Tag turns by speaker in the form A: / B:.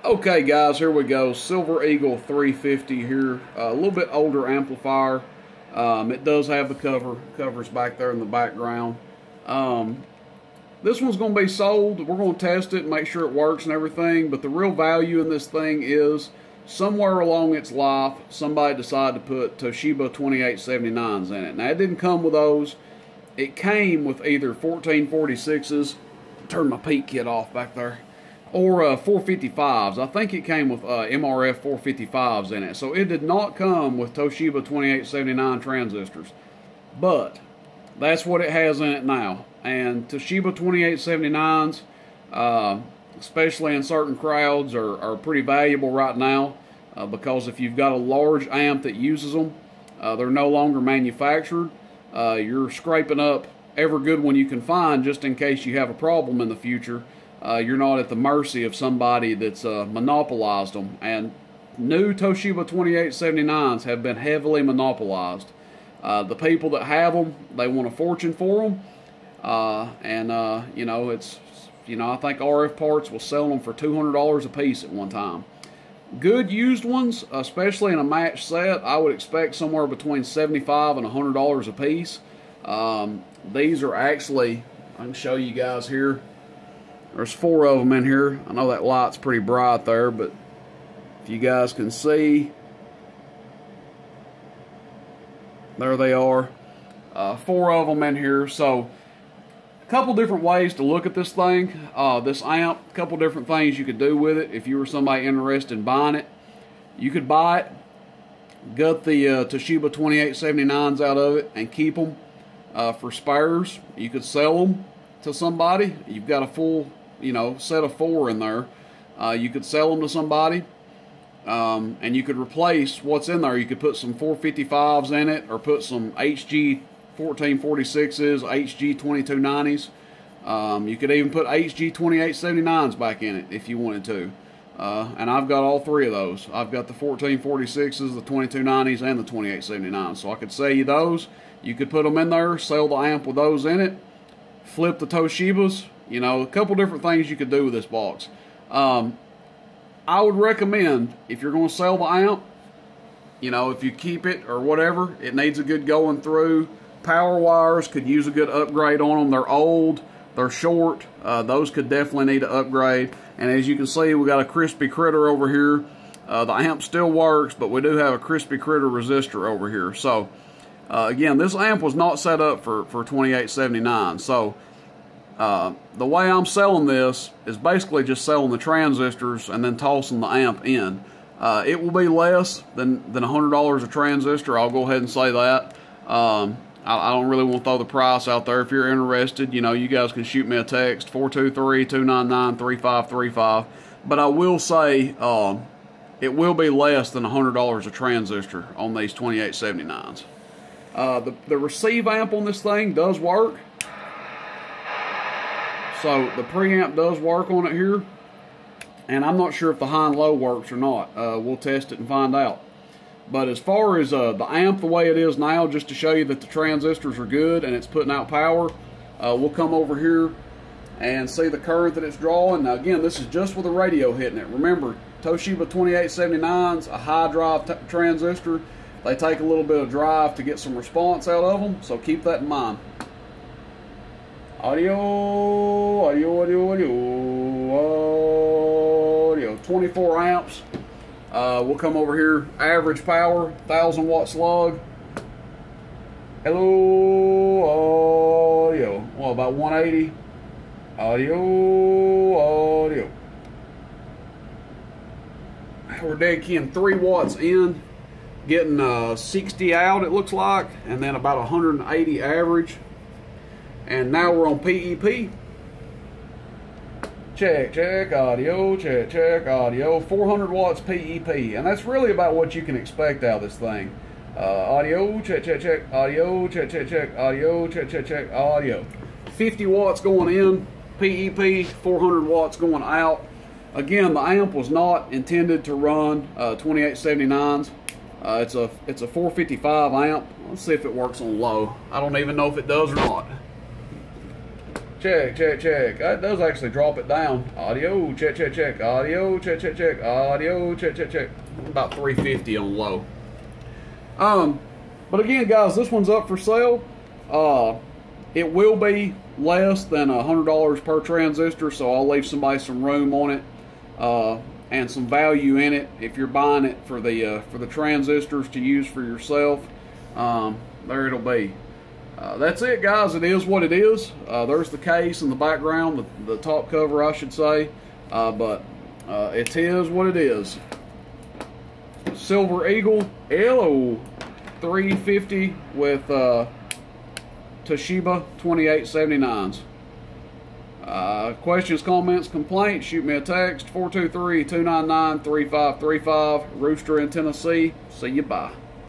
A: Okay guys, here we go. Silver Eagle 350 here. A little bit older amplifier. It does have the covers back there in the background. This one's going to be sold. We're going to test it and make sure it works and everything. But the real value in this thing is somewhere along its life, somebody decided to put Toshiba 2879s in it. Now, it didn't come with those. It came with either 1446s. Turn my peak kit off back there. Or 455s. I think it came with MRF 455s in it. So it did not come with Toshiba 2879 transistors. But that's what it has in it now. And Toshiba 2879s, especially in certain crowds, are pretty valuable right now. Because if you've got a large amp that uses them, they're no longer manufactured. You're scraping up every good one you can find just in case you have a problem in the future. You're not at the mercy of somebody that's monopolized them. And new Toshiba 2879s have been heavily monopolized. The people that have them, they want a fortune for them. You know, I think RF Parts was selling them for $200 a piece at one time. Good used ones, especially in a match set, I would expect somewhere between $75 and $100 a piece. These are actually, I can show you guys here. There's 4 of them in here. I know that light's pretty bright there, but if you guys can see, there they are. 4 of them in here. So, a couple different ways to look at this thing. This amp, a couple different things you could do with it if you were somebody interested in buying it. You could buy it, gut the Toshiba 2879s out of it, and keep them for spares. You could sell them to somebody. You've got a full, set of 4 in there. You could sell them to somebody, and you could replace what's in there. You could put some 455s in it, or put some HG 1446s, HG 2290s. You could even put HG 2879s back in it if you wanted to. And I've got all 3 of those. I've got the 1446s, the 2290s, and the 2879s. So I could sell you those. You could put them in there, sell the amp with those in it, flip the Toshibas. A couple different things you could do with this box. I would recommend, if you're going to sell the amp, if you keep it or whatever, it needs a good going through. Power wires could use a good upgrade on them. They're old, they're short. Those could definitely need an upgrade. And as you can see, we got a crispy critter over here. The amp still works, but we do have a crispy critter resistor over here. So, again, this amp was not set up for 2879. So, the way I'm selling this is basically just selling the transistors and then tossing the amp in. It will be less than $100 a transistor. I'll go ahead and say that. I don't really want to throw the price out there. If you're interested, you guys can shoot me a text, 423-299-3535. But I will say it will be less than $100 a transistor on these 2879s. The receive amp on this thing does work. So the preamp does work on it here. And I'm not sure if the high and low works or not. We'll test it and find out. But as far as the amp the way it is now, just to show you that the transistors are good and it's putting out power, we'll come over here and see the current that it's drawing. Now again, this is just with the radio hitting it. Remember, Toshiba 2879's a high drive transistor. They take a little bit of drive to get some response out of them, so keep that in mind. Audio, 24 amps. We'll come over here, average power, 1000 watt slug. Hello, audio. Well, about 180. Audio. We're dead keying 3 watts in, getting 60 out, it looks like, and then about 180 average. And now we're on PEP. Check audio, check audio, 400 watts PEP, and that's really about what you can expect out of this thing. Audio, check audio, check audio, check audio. 50 watts going in, PEP, 400 watts going out. Again, the amp was not intended to run 2879s. It's a 455 amp. Let's see if it works on low. I don't even know if it does or not. check, check, check. That does actually drop it down. Audio, check, check, check. Audio, check, check, check. Audio, check, check, check. About 350 on low. But again, guys, this one's up for sale. It will be less than $100 per transistor, so I'll leave somebody some room on it and some value in it if you're buying it for the transistors to use for yourself. There it'll be. That's it, guys. It is what it is. There's the case in the background, the top cover, I should say. But it is what it is. Silver Eagle LO 350 with Toshiba 2879s. Questions, comments, complaints, shoot me a text, 423-299-3535. Rooster in Tennessee. See you, bye.